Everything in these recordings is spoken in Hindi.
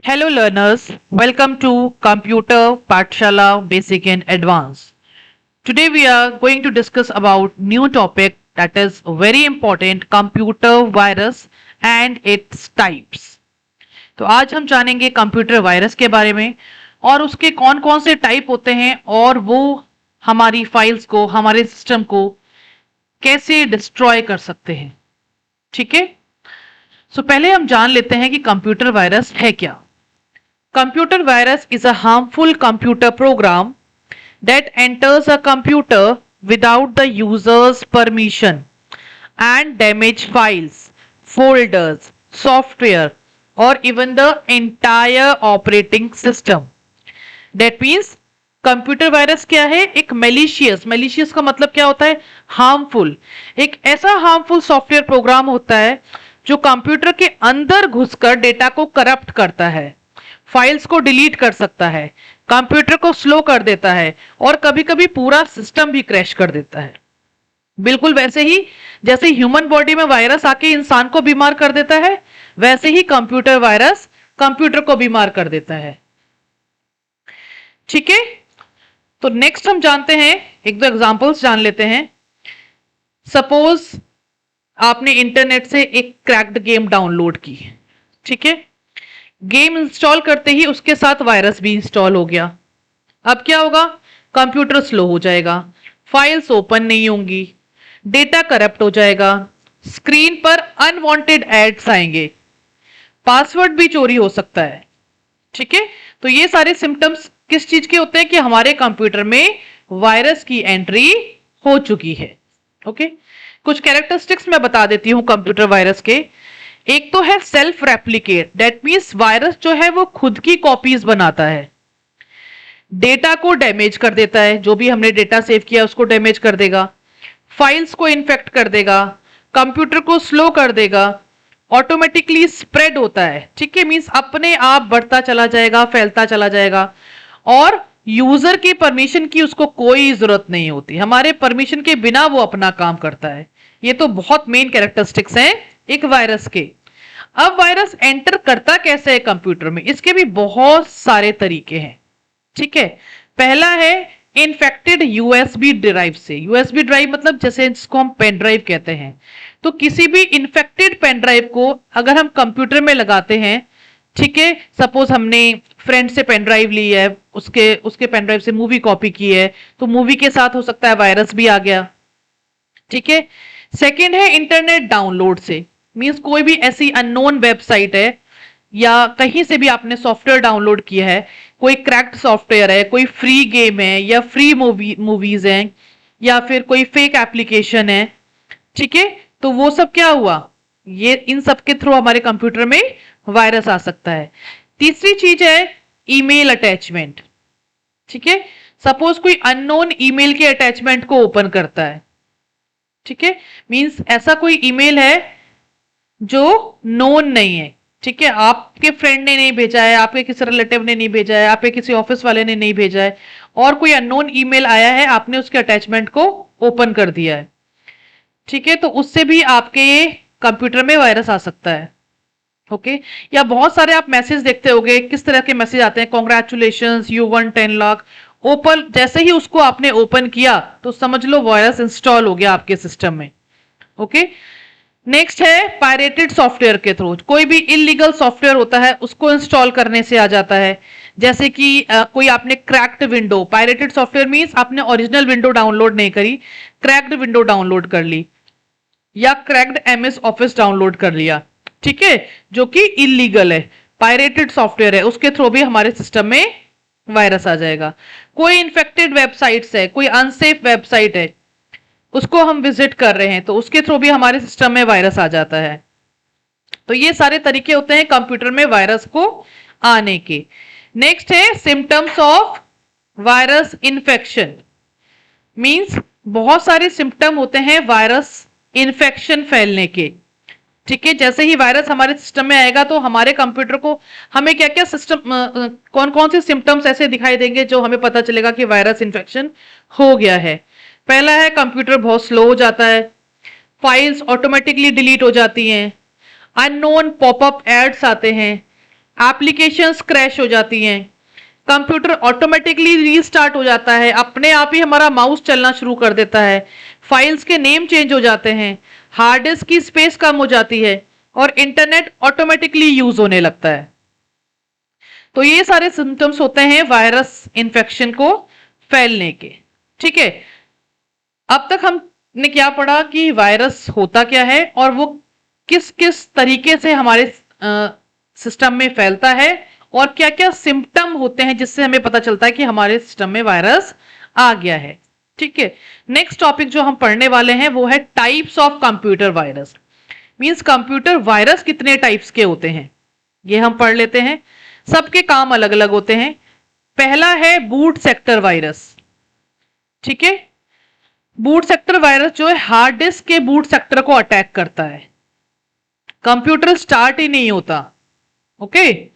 Hello learners, welcome to Computer Pathshala Basic and Advanced. Today we are going to discuss about new topic that is very important, computer virus and its types. तो आज हम जानेंगे कंप्यूटर वायरस के बारे में और उसके कौन कौन से टाइप होते हैं और वो हमारी फाइल्स को, हमारे सिस्टम को कैसे डिस्ट्रॉय कर सकते हैं। ठीक है, सो पहले हम जान लेते हैं कि कंप्यूटर वायरस है क्या। Computer virus is a harmful computer program that enters a computer without the user's permission and damage files, folders, software, or even the entire operating system. That means computer virus क्या है? एक मेलिशियस का मतलब क्या होता है? हार्मफुल। एक ऐसा हार्मफुल सॉफ्टवेयर प्रोग्राम होता है जो कंप्यूटर के अंदर घुसकर डेटा को करप्ट करता है, फाइल्स को डिलीट कर सकता है, कंप्यूटर को स्लो कर देता है और कभी-कभी पूरा सिस्टम भी क्रैश कर देता है। बिल्कुल वैसे ही जैसे ह्यूमन बॉडी में वायरस आके इंसान को बीमार कर देता है, वैसे ही कंप्यूटर वायरस कंप्यूटर को बीमार कर देता है। ठीक है, तो नेक्स्ट हम जानते हैं, एक दो एग्जांपल्स जान लेते हैं। सपोज आपने इंटरनेट से एक क्रैक्ड गेम डाउनलोड की, ठीक है, गेम इंस्टॉल करते ही उसके साथ वायरस भी इंस्टॉल हो गया। अब क्या होगा? कंप्यूटर स्लो हो जाएगा, फाइल्स ओपन नहीं होंगी, डेटा करप्ट हो जाएगा, स्क्रीन पर अनवांटेड एड्स आएंगे, पासवर्ड भी चोरी हो सकता है। ठीक है, तो ये सारे सिम्टम्स किस चीज के होते हैं कि हमारे कंप्यूटर में वायरस की एंट्री हो चुकी है। ओके, कुछ कैरेक्टरिस्टिक्स मैं बता देती हूं कंप्यूटर वायरस के। एक तो है self replicate, that means virus जो है वो खुद की कॉपीज बनाता है, डेटा को डैमेज कर देता है, जो भी हमने डेटा सेव किया उसको डैमेज कर देगा, फाइल्स को इन्फेक्ट कर देगा, कंप्यूटर को स्लो कर देगा, ऑटोमेटिकली स्प्रेड होता है। ठीक है, मींस अपने आप बढ़ता चला जाएगा, फैलता चला जाएगा और यूजर की परमिशन की उसको कोई जरूरत नहीं होती, हमारे परमिशन के बिना वो अपना काम करता है। ये तो बहुत मेन कैरेक्टरिस्टिक्स हैं एक वायरस के। अब वायरस एंटर करता कैसे है कंप्यूटर में? इसके भी बहुत सारे तरीके हैं। ठीक है, पहला है इन्फेक्टेड यूएसबी ड्राइव से। यूएसबी ड्राइव मतलब जैसे जिसको हम पेन ड्राइव कहते हैं, तो किसी भी इन्फेक्टेड पेन ड्राइव को अगर हम कंप्यूटर में लगाते हैं, ठीक है, सपोज हमने फ्रेंड से पेन ड्राइव ली है, उसके पेन ड्राइव से मूवी कॉपी की है, तो मूवी के साथ हो सकता है वायरस भी आ गया। ठीक है, सेकेंड है इंटरनेट डाउनलोड से, मींस कोई भी ऐसी अननोन वेबसाइट है या कहीं से भी आपने सॉफ्टवेयर डाउनलोड किया है, कोई क्रैक्ड सॉफ्टवेयर है, कोई फ्री गेम है या फ्री मूवीज हैं या फिर कोई फेक एप्लीकेशन है। ठीक है, तो वो सब क्या हुआ? ये इन सब के थ्रू हमारे कंप्यूटर में वायरस आ सकता है। तीसरी चीज है ईमेल अटैचमेंट। ठीक है, सपोज कोई अननोन ईमेल के अटैचमेंट को ओपन करता है। ठीक है, मींस ऐसा कोई ईमेल है जो नोन नहीं है। ठीक है, आपके फ्रेंड ने नहीं भेजा है, आपके किसी रिलेटिव ने नहीं भेजा है, आपके किसी ऑफिस वाले ने नहीं भेजा है, और कोई अननोन ईमेल आया है, आपने उसके अटैचमेंट को ओपन कर दिया है। ठीक है, तो उससे भी आपके कंप्यूटर में वायरस आ सकता है। ओके, या बहुत सारे आप मैसेज देखते होंगे, किस तरह के मैसेज आते हैं? Congratulations, you one 10 lakh. Open जैसे ही उसको आपने ओपन किया तो समझ लो वायरस इंस्टॉल हो गया आपके सिस्टम में। ओके, नेक्स्ट है पायरेटेड सॉफ्टवेयर के थ्रू, कोई भी इलीगल सॉफ्टवेयर होता है उसको इंस्टॉल करने से आ जाता है। जैसे कि कोई आपने cracked window, pirated software means आपने ओरिजिनल विंडो डाउनलोड नहीं करी, क्रैक्ड विंडो डाउनलोड कर ली या क्रैक्ड एमएस ऑफिस डाउनलोड कर लिया। ठीक है, जो कि इलीगल है, पायरेटेड सॉफ्टवेयर है, उसके थ्रू भी हमारे सिस्टम में वायरस आ जाएगा। कोई इन्फेक्टेड वेबसाइट्स है, कोई अनसेफ वेबसाइट है, उसको हम विजिट कर रहे हैं तो उसके थ्रू भी हमारे सिस्टम में वायरस आ जाता है। तो ये सारे तरीके होते हैं कंप्यूटर में वायरस को आने के। नेक्स्ट है symptoms of virus infection, means बहुत सारे सिम्टम होते हैं वायरस इन्फेक्शन फैलने के। ठीक है, जैसे ही वायरस हमारे सिस्टम में आएगा तो हमारे कंप्यूटर को हमें क्या क्या सिस्टम कौन कौन से सिम्टम्स ऐसे दिखाई देंगे जो हमें पता चलेगा कि वायरस इन्फेक्शन हो गया है। पहला है कंप्यूटर बहुत स्लो हो जाता है, फाइल्स ऑटोमेटिकली डिलीट हो जाती हैं, अननोन पॉपअप एड्स आते हैं, एप्लीकेशंस क्रैश हो जाती हैं, कंप्यूटर ऑटोमेटिकली रीस्टार्ट हो जाता है, अपने आप ही हमारा माउस चलना शुरू कर देता है, फाइल्स के नेम चेंज हो जाते हैं, हार्ड डिस्क की स्पेस कम हो जाती है और इंटरनेट ऑटोमेटिकली यूज होने लगता है। तो ये सारे सिम्टम्स होते हैं वायरस इन्फेक्शन को फैलने के। ठीक है, अब तक हमने क्या पढ़ा कि वायरस होता क्या है और वो किस किस तरीके से हमारे सिस्टम में फैलता है और क्या क्या सिम्टम होते हैं जिससे हमें पता चलता है कि हमारे सिस्टम में वायरस आ गया है। ठीक है, नेक्स्ट टॉपिक जो हम पढ़ने वाले हैं वो है types of computer virus. Means computer virus कितने टाइप्स के होते हैं ये हम पढ़ लेते हैं। सबके काम अलग अलग होते हैं। पहला है बूट सेक्टर वायरस। ठीक है, बूट सेक्टर वायरस जो है हार्ड डिस्क के बूट सेक्टर को अटैक करता है, कंप्यूटर स्टार्ट ही नहीं होता। ओके,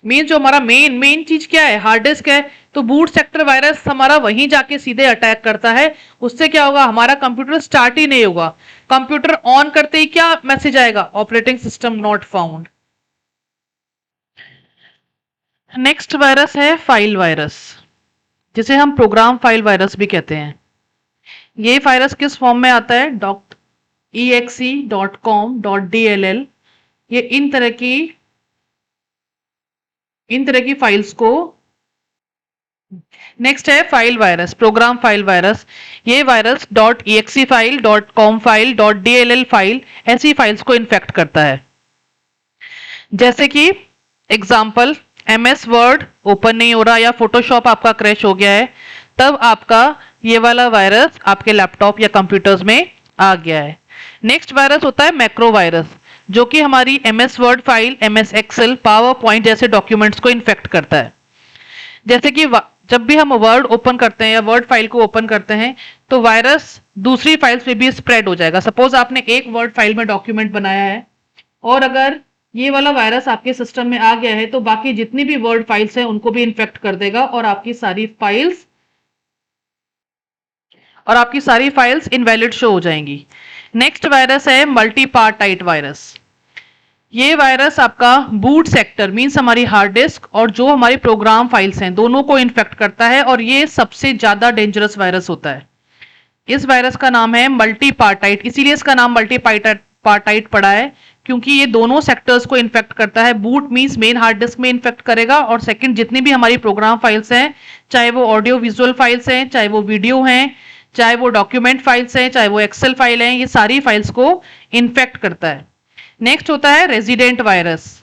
मीन जो हमारा मेन चीज क्या है, हार्ड डिस्क है, तो बूट सेक्टर वायरस हमारा वहीं जाके सीधे अटैक करता है। उससे क्या होगा, हमारा कंप्यूटर स्टार्ट ही नहीं होगा। कंप्यूटर ऑन करते ही क्या मैसेज आएगा, operating system not found. Next virus है फाइल वायरस, जिसे हम प्रोग्राम फाइल वायरस भी कहते हैं। ये वायरस किस फॉर्म में आता है, .exe.com.dll। ये इन तरह की फाइल्स को। नेक्स्ट है file virus, program file virus. ये virus .exe file, .com file, .dll file, ऐसी फाइल्स को इन्फेक्ट करता है। जैसे कि एग्जाम्पल, MS वर्ड ओपन नहीं हो रहा या फोटोशॉप आपका क्रैश हो गया है, तब आपका ये वाला वायरस आपके लैपटॉप या कंप्यूटर्स में आ गया है। नेक्स्ट वायरस होता है मैक्रो वायरस, जो कि हमारी MS word file, MS Excel, PowerPoint जैसे डॉक्यूमेंट्स को इन्फेक्ट करता है। जैसे कि जब भी हम वर्ड ओपन करते हैं या वर्ड फाइल को ओपन करते हैं तो वायरस दूसरी फाइल्स में भी स्प्रेड हो जाएगा। सपोज आपने एक वर्ड फाइल में डॉक्यूमेंट बनाया है और अगर ये वाला वायरस आपके सिस्टम में आ गया है तो बाकी जितनी भी वर्ड फाइल्स हैं उनको भी इन्फेक्ट कर देगा और आपकी सारी फाइल्स इनवैलिड शो हो जाएंगी। नेक्स्ट वायरस है मल्टीपार्टाइट वायरस। ये वायरस आपका बूट सेक्टर मींस हमारी हार्ड डिस्क और जो हमारी प्रोग्राम फाइल्स हैं दोनों को इन्फेक्ट करता है और ये सबसे ज्यादा डेंजरस वायरस होता है। इस वायरस का नाम है मल्टीपार्टाइट, इसीलिए इसका नाम मल्टीपार्टाइट पड़ा है क्योंकि ये दोनों सेक्टर्स को इन्फेक्ट करता है। Boot means main hard disk में इन्फेक्ट करेगा और सेकंड जितनी भी हमारी प्रोग्राम फाइल्स हैं, चाहे वो ऑडियो विजुअल फाइल्स हैं, चाहे वो वीडियो हैं, चाहे वो डॉक्यूमेंट फाइल्स हैं, चाहे वो एक्सेल फाइल हैं, ये सारी फाइल्स को इन्फेक्ट करता है। नेक्स्ट होता है रेजिडेंट वायरस।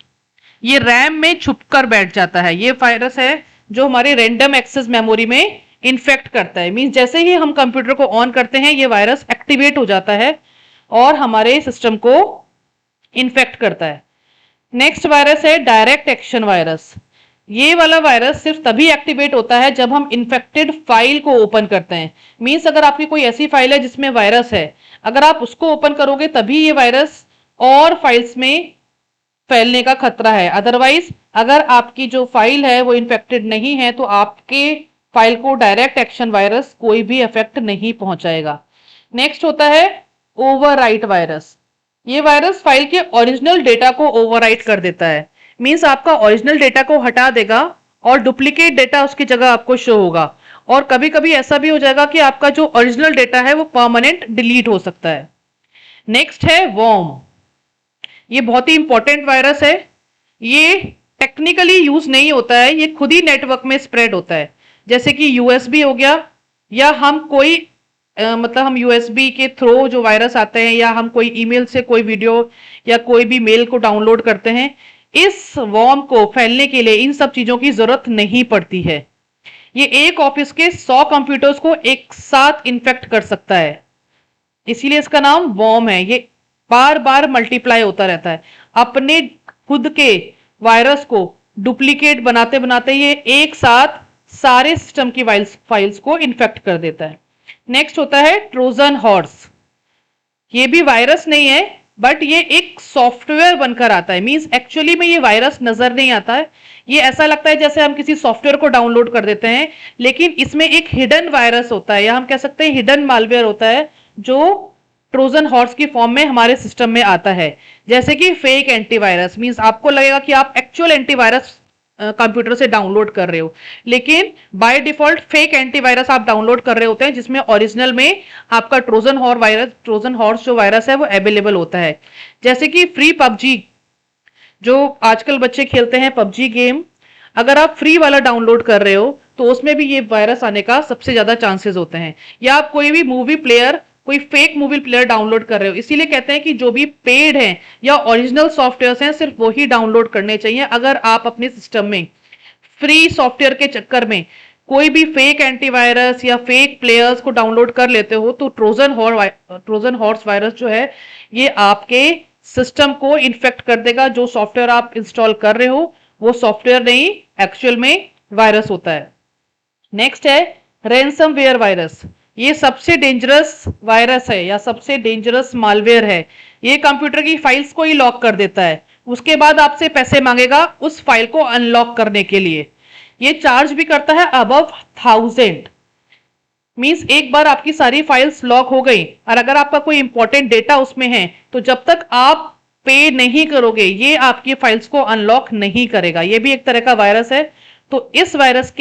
ये रैम में छुपकर बैठ जाता है। ये वायरस है जो हमारे रैंडम एक्सेस मेमोरी में इन्फेक्ट करता है। मींस जैसे ही हम कंप्यूटर को ऑन करते हैं ये वायरस एक्टिवेट हो जाता है और हमारे सिस्टम को इन्फेक्ट करता है। नेक्स्ट वायरस है डायरेक्ट एक्शन वायरस। ये वाला वायरस सिर्फ तभी एक्टिवेट होता है जब हम इन्फेक्टेड फाइल को ओपन करते हैं। मींस अगर आपकी कोई ऐसी फाइल है जिसमें वायरस है, अगर आप उसको ओपन करोगे तभी ये वायरस और फाइल्स में फैलने का खतरा है। अदरवाइज अगर आपकी जो फाइल है वो इन्फेक्टेड नहीं है तो आपके फाइल को डायरेक्ट एक्शन वायरस कोई भी इफेक्ट नहीं पहुंचाएगा। नेक्स्ट होता है ओवरराइट वायरस। ये वायरस फाइल के ओरिजिनल डेटा को ओवरराइट कर देता है। मींस आपका ओरिजिनल डेटा को हटा देगा और डुप्लीकेट डेटा उसकी जगह आपको शो होगा। और कभी कभी ऐसा भी हो जाएगा कि आपका जो ओरिजिनल डेटा है वो परमानेंट डिलीट हो सकता है। नेक्स्ट है वॉर्म। ये बहुत ही इंपॉर्टेंट वायरस है। ये टेक्निकली यूज नहीं होता है, ये खुद ही नेटवर्क में स्प्रेड होता है। जैसे कि यूएसबी हो गया, या हम कोई मतलब हम यूएसबी के थ्रू जो वायरस आते हैं, या हम कोई ईमेल से कोई वीडियो या कोई भी मेल को डाउनलोड करते हैं, इस वॉर्म को फैलने के लिए इन सब चीजों की जरूरत नहीं पड़ती है। ये एक ऑफिस के 100 कंप्यूटर्स को एक साथ इन्फेक्ट कर सकता है, इसीलिए इसका नाम वॉर्म है। ये बार बार मल्टीप्लाई होता रहता है, अपने खुद के वायरस को डुप्लीकेट बनाते बनाते ये एक साथ सारे सिस्टम की फाइल्स को इन्फेक्ट कर देता है। नेक्स्ट होता है ट्रोजन हॉर्स। ये भी वायरस नहीं है बट ये एक सॉफ्टवेयर बनकर आता है। मींस एक्चुअली में ये वायरस नजर नहीं आता है, ये ऐसा लगता है जैसे हम किसी सॉफ्टवेयर को डाउनलोड कर देते हैं, लेकिन इसमें एक हिडन वायरस होता है, या हम कह सकते हैं हिडन मालवेयर होता है, जो ट्रोजन हॉर्स की फॉर्म में हमारे सिस्टम में आता है। जैसे कि फेक एंटीवायरस, मींस आपको लगेगा कि आप एक्चुअल एंटीवायरस कंप्यूटर से डाउनलोड कर रहे हो, लेकिन बाय डिफॉल्ट फेक एंटीवायरस आप डाउनलोड कर रहे होते हैं, जिसमें ओरिजिनल में आपका ट्रोजन हॉर्स जो वायरस है वो अवेलेबल होता है। जैसे कि फ्री पबजी, जो आजकल बच्चे खेलते हैं पबजी गेम, अगर आप फ्री वाला डाउनलोड कर रहे हो तो उसमें भी ये वायरस आने का सबसे ज्यादा चांसेस होते हैं। या आप कोई भी मूवी प्लेयर, कोई फेक मूवी प्लेयर डाउनलोड कर रहे हो, इसीलिए कहते हैं कि जो भी पेड हैं या ओरिजिनल सॉफ्टवेयर हैं सिर्फ वही डाउनलोड करने चाहिए। अगर आप अपने सिस्टम में फ्री सॉफ्टवेयर के चक्कर में कोई भी फेक एंटीवायरस या फेक प्लेयर्स को डाउनलोड कर लेते हो तो ट्रोजन हॉर्स वायरस जो है ये आपके सिस्टम को इन्फेक्ट कर देगा। जो सॉफ्टवेयर आप इंस्टॉल कर रहे हो वो सॉफ्टवेयर नहीं, एक्चुअल में वायरस होता है। नेक्स्ट है रैनसमवेयर वायरस। ये सबसे डेंजरस वायरस है या सबसे डेंजरस मालवेयर है। ये कंप्यूटर की फाइल्स को ही लॉक कर देता है, उसके बाद आपसे पैसे मांगेगा उस फाइल को अनलॉक करने के लिए। ये चार्ज भी करता है अबव 1000। मींस एक बार आपकी सारी फाइल्स लॉक हो गई और अगर आपका कोई इंपॉर्टेंट डेटा उसमें है तो जब तक आप पे नहीं करोगे ये आपकी फाइल्स को अनलॉक नहीं करेगा। ये भी एक तरह का वायरस है। तो इस वायरस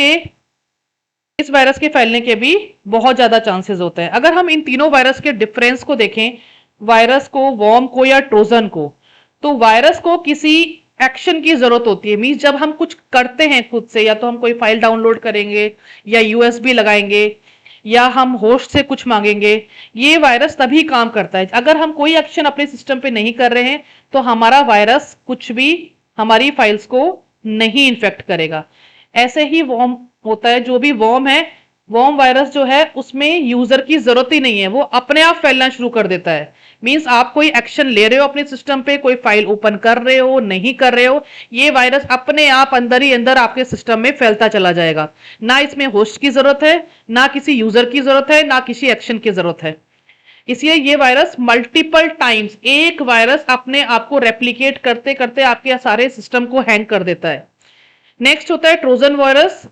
के फैलने के भी बहुत ज्यादा चांसेस होते हैं। अगर हम इन तीनों वायरस के डिफरेंस को देखें, वायरस को, वॉर्म को या ट्रोजन को, तो वायरस को किसी एक्शन की जरूरत होती है। मींस जब हम कुछ करते हैं खुद से, या तो हम कोई फाइल डाउनलोड करेंगे या यूएसबी लगाएंगे या हम होस्ट से कुछ मांगेंगे, ये वायरस तभी काम करता है। अगर हम कोई एक्शन अपने सिस्टम पे नहीं कर रहे हैं तो हमारा वायरस कुछ भी हमारी फाइल्स को नहीं इन्फेक्ट करेगा। ऐसे ही वॉर्म होता है। जो भी वॉर्म है, वॉर्म वायरस जो है उसमें यूजर की जरूरत ही नहीं है, वो अपने आप फैलना शुरू कर देता है। मींस आप कोई एक्शन ले रहे हो अपने सिस्टम पे, कोई फाइल ओपन कर रहे हो, नहीं कर रहे हो, ये वायरस अपने आप अंदर ही अंदर आपके सिस्टम में फैलता चला जाएगा। ना इसमें होस्ट की जरूरत है, ना किसी यूजर की जरूरत है, ना किसी एक्शन की जरूरत है। इसलिए ये वायरस मल्टीपल टाइम्स, एक वायरस अपने आप को रेप्लिकेट करते करते आपके सारे सिस्टम को हैंग कर देता है। नेक्स्ट होता है ट्रोजन वायरस।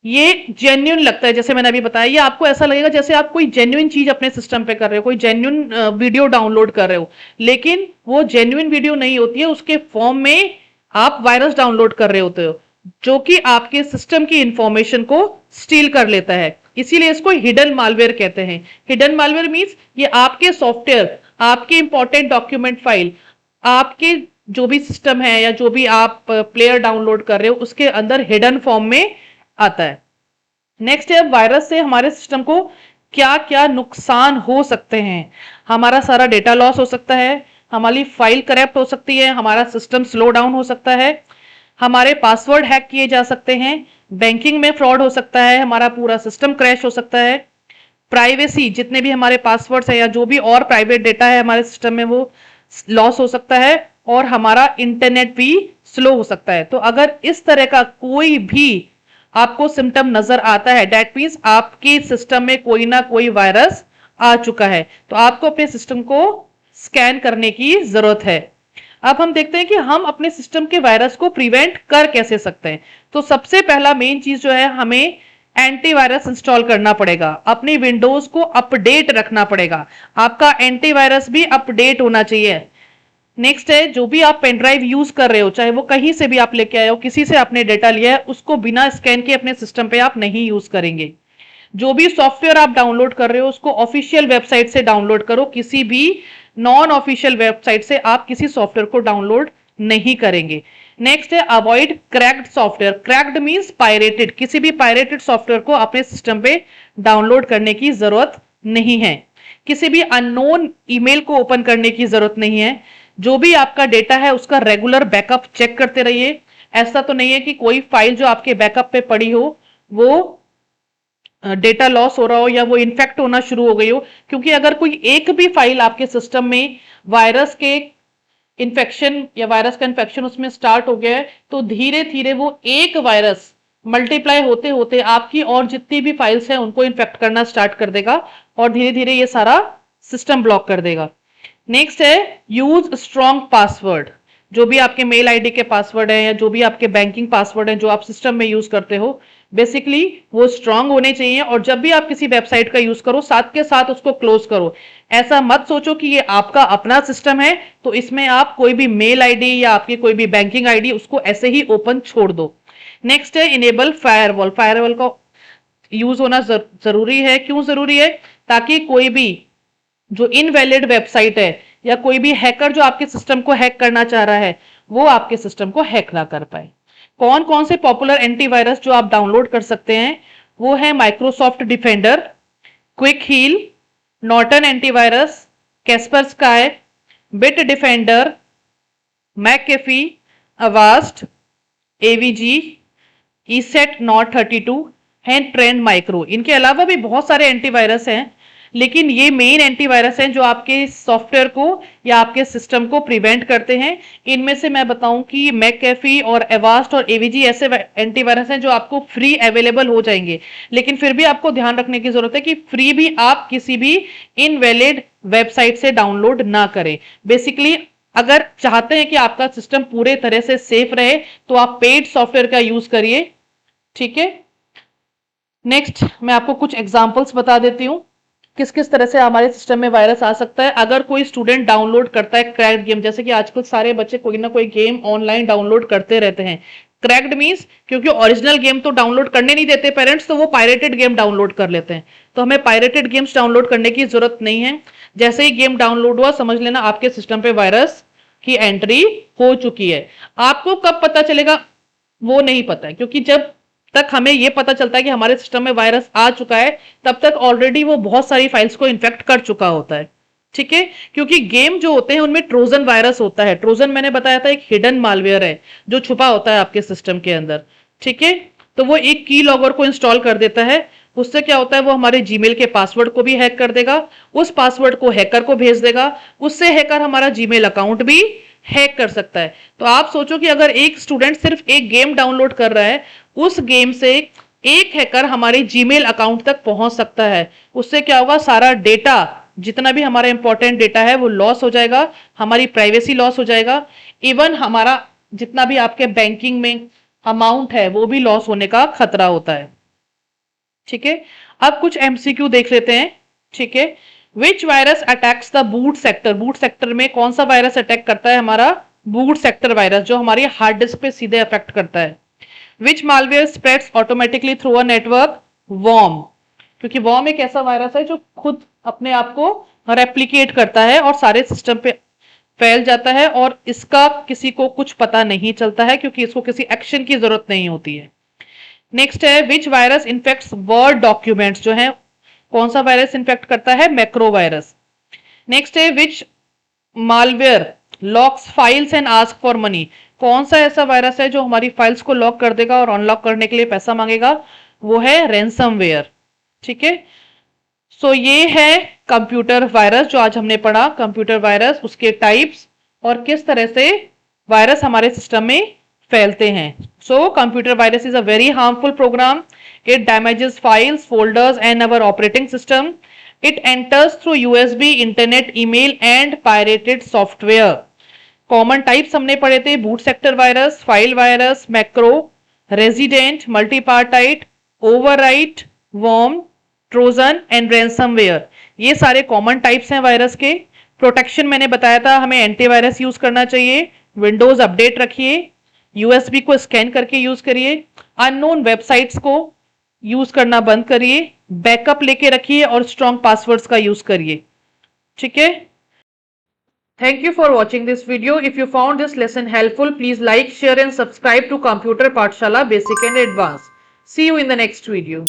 ये जेन्युइन लगता है, जैसे मैंने अभी बताया, ये आपको ऐसा लगेगा जैसे आप कोई जेन्युइन चीज अपने सिस्टम पे कर रहे हो, कोई जेन्युइन वीडियो डाउनलोड कर रहे हो, लेकिन वो जेन्युइन वीडियो नहीं होती है, उसके फॉर्म में आप वायरस डाउनलोड कर रहे होते हो जो कि आपके सिस्टम की इंफॉर्मेशन को स्टील कर लेता है। इसीलिए इसको हिडन मालवेयर कहते हैं। हिडन मालवेयर मींस ये आपके सॉफ्टवेयर, आपके इंपॉर्टेंट डॉक्यूमेंट फाइल, आपके जो भी सिस्टम है या जो भी आप प्लेयर डाउनलोड कर रहे हो उसके अंदर हिडन फॉर्म में आता है। नेक्स्ट है वायरस से हमारे सिस्टम को क्या क्या नुकसान हो सकते हैं। हमारा सारा डेटा लॉस हो सकता है, हमारी फाइल करप्ट हो सकती है, हमारा सिस्टम स्लो डाउन हो सकता है, हमारे पासवर्ड हैक किए जा सकते हैं, बैंकिंग में फ्रॉड हो सकता है, हमारा पूरा सिस्टम क्रैश हो सकता है, प्राइवेसी, जितने भी हमारे पासवर्ड्स है या जो भी और प्राइवेट डेटा है हमारे सिस्टम में वो लॉस हो सकता है, और हमारा इंटरनेट भी स्लो हो सकता है। तो अगर इस तरह का कोई भी आपको सिम्टम नजर आता है, दैट मींस आपके सिस्टम में कोई ना कोई वायरस आ चुका है, तो आपको अपने सिस्टम को स्कैन करने की जरूरत है। अब हम देखते हैं कि हम अपने सिस्टम के वायरस को प्रिवेंट कर कैसे सकते हैं। तो सबसे पहला मेन चीज जो है, हमें एंटीवायरस इंस्टॉल करना पड़ेगा, अपनी विंडोज को अपडेट रखना पड़ेगा, आपका एंटीवायरस भी अपडेट होना चाहिए। नेक्स्ट है, जो भी आप पेन ड्राइव यूज कर रहे हो, चाहे वो कहीं से भी आप लेके आए हो, किसी से आपने डेटा लिया है, उसको बिना स्कैन के अपने सिस्टम पे आप नहीं यूज करेंगे। जो भी सॉफ्टवेयर आप डाउनलोड कर रहे हो उसको ऑफिशियल वेबसाइट से डाउनलोड करो, किसी भी नॉन ऑफिशियल वेबसाइट से आप किसी सॉफ्टवेयर को डाउनलोड नहीं करेंगे। नेक्स्ट है avoid cracked software. Cracked means pirated, किसी भी पायरेटेड सॉफ्टवेयर को अपने सिस्टम पे डाउनलोड करने की जरूरत नहीं है। किसी भी अननोन ईमेल को ओपन करने की जरूरत नहीं है। जो भी आपका डेटा है उसका रेगुलर बैकअप चेक करते रहिए। ऐसा तो नहीं है कि कोई फाइल जो आपके बैकअप पे पड़ी हो वो डेटा लॉस हो रहा हो या वो इन्फेक्ट होना शुरू हो गई हो, क्योंकि अगर कोई एक भी फाइल आपके सिस्टम में वायरस के इन्फेक्शन या वायरस का इन्फेक्शन उसमें स्टार्ट हो गया है तो धीरे धीरे वो एक वायरस मल्टीप्लाई होते होते आपकी और जितनी भी फाइल्स हैं उनको इन्फेक्ट करना स्टार्ट कर देगा और धीरे धीरे ये सारा सिस्टम ब्लॉक कर देगा। नेक्स्ट है यूज स्ट्रॉन्ग पासवर्ड। जो भी आपके मेल आईडी के पासवर्ड है या जो भी आपके बैंकिंग पासवर्ड है जो आप सिस्टम में यूज करते हो, बेसिकली वो स्ट्रांग होने चाहिए। और जब भी आप किसी वेबसाइट का यूज करो, साथ के साथ उसको क्लोज करो। ऐसा मत सोचो कि ये आपका अपना सिस्टम है तो इसमें आप कोई भी मेल आईडी या आपकी कोई भी बैंकिंग आईडी उसको ऐसे ही ओपन छोड़ दो। नेक्स्ट है इनेबल फायरवॉल। फायरवॉल का यूज होना जरूरी है। क्यों जरूरी है? ताकि कोई भी जो इनवैलिड वेबसाइट है या कोई भी हैकर जो आपके सिस्टम को हैक करना चाह रहा है वो आपके सिस्टम को हैक ना कर पाए। कौन कौन से पॉपुलर एंटीवायरस जो आप डाउनलोड कर सकते हैं वो है Microsoft Defender, Quick Heal, Norton antivirus, Kaspersky, Bitdefender, McAfee, Avast, AVG, ESET NOD 32 है, ट्रेंड माइक्रो। इनके अलावा भी बहुत सारे एंटीवायरस हैं, लेकिन ये मेन एंटीवायरस हैं जो आपके सॉफ्टवेयर को या आपके सिस्टम को प्रिवेंट करते हैं। इनमें से मैं बताऊं कि मैकएफी और एवास्ट और एवीजी ऐसे एंटीवायरस हैं जो आपको फ्री अवेलेबल हो जाएंगे, लेकिन फिर भी आपको ध्यान रखने की जरूरत है कि फ्री भी आप किसी भी इनवैलिड वेबसाइट से डाउनलोड ना करें। बेसिकली अगर चाहते हैं कि आपका सिस्टम पूरे तरह से सेफ रहे तो आप पेड सॉफ्टवेयर का यूज करिए। ठीक है, नेक्स्ट मैं आपको कुछ एग्जांपल्स बता देती हूँ किस किस तरह से हमारे सिस्टम में वायरस आ सकता है। अगर कोई स्टूडेंट डाउनलोड करता है क्रैक्ड गेम, जैसे कि आजकल सारे बच्चे कोई ना कोई गेम ऑनलाइन डाउनलोड करते रहते हैं। क्रैक्ड मींस क्योंकि ओरिजिनल गेम तो डाउनलोड करने नहीं देते पेरेंट्स, तो वो पायरेटेड गेम डाउनलोड कर लेते हैं। तो हमें पायरेटेड गेम्स डाउनलोड करने की जरूरत नहीं है। जैसे ही गेम डाउनलोड हुआ समझ लेना आपके सिस्टम पे वायरस की एंट्री हो चुकी है। आपको कब पता चलेगा वो नहीं पता है, क्योंकि जब तक हमें यह पता चलता है कि हमारे सिस्टम में वायरस आ चुका है तब तक ऑलरेडी वो बहुत सारी फाइल्स को इन्फेक्ट कर चुका होता है। ठीक है, क्योंकि गेम जो होते हैं उनमें ट्रोजन वायरस होता है। ट्रोजन मैंने बताया था एक हिडन मालवेयर है जो छुपा होता है आपके सिस्टम के अंदर। ठीक है, तो वो एक की लॉगर को इंस्टॉल कर देता है। उससे क्या होता है, वो हमारे जीमेल के पासवर्ड को भी हैक कर देगा, उस पासवर्ड को हैकर को भेज देगा, उससे हैकर हमारा जीमेल अकाउंट भी हैक कर सकता है। तो आप सोचो कि अगर एक स्टूडेंट सिर्फ एक गेम डाउनलोड कर रहा है, उस गेम से एक हैकर हमारे जीमेल अकाउंट तक पहुंच सकता है। उससे क्या होगा, सारा डेटा जितना भी हमारा इंपॉर्टेंट डेटा है वो लॉस हो जाएगा, हमारी प्राइवेसी लॉस हो जाएगा, इवन हमारा जितना भी आपके बैंकिंग में अमाउंट है वो भी लॉस होने का खतरा होता है। ठीक है, अब कुछ एमसीक्यू देख लेते हैं। ठीक है, which virus attacks the boot sector. Boot sector में कौन सा वायरस अटैक करता है? हमारा बूट सेक्टर वायरस, जो हमारी हार्ड डिस्क पे सीधे अफेक्ट करता है। Which malware spreads automatically through a network? Worm, क्योंकि वॉर्म एक ऐसा वायरस है जो खुद अपने आप को रेप्लिकेट करता है और सारे सिस्टम पे फैल जाता है और इसका किसी को कुछ पता नहीं चलता है क्योंकि इसको किसी एक्शन की जरूरत नहीं होती है। नेक्स्ट है which virus infects word documents. जो है कौन सा वायरस इन्फेक्ट करता है? Macro virus. नेक्स्ट है which malware locks files and ask for money. कौन सा ऐसा वायरस है जो हमारी फाइल्स को लॉक कर देगा और अनलॉक करने के लिए पैसा मांगेगा? वो है रैंसमवेयर। ठीक है, सो ये है कंप्यूटर वायरस जो आज हमने पढ़ा। कंप्यूटर वायरस, उसके टाइप्स और किस तरह से वायरस हमारे सिस्टम में फैलते हैं। So computer virus is a very harmful program. It damages files, folders and our operating system. It enters through USB, internet, email and pirated software. Common types हमने पढ़े थे, boot sector virus, file virus, macro, resident, multipartite, overwrite, worm, trojan and ransomware. ये सारे कॉमन टाइप्स हैं वायरस के। प्रोटेक्शन मैंने बताया था, हमें एंटीवायरस यूज करना चाहिए, विंडोज अपडेट रखिए, यूएसबी को स्कैन करके यूज करिए, अननोन वेबसाइट्स को यूज करना बंद करिए, बैकअप लेके रखिए और स्ट्रॉन्ग पासवर्ड्स का यूज करिए। ठीक है, thank you for watching this video. If you found this lesson helpful, please like, share and subscribe to computer Pathshala basic and advance. See you in the next video.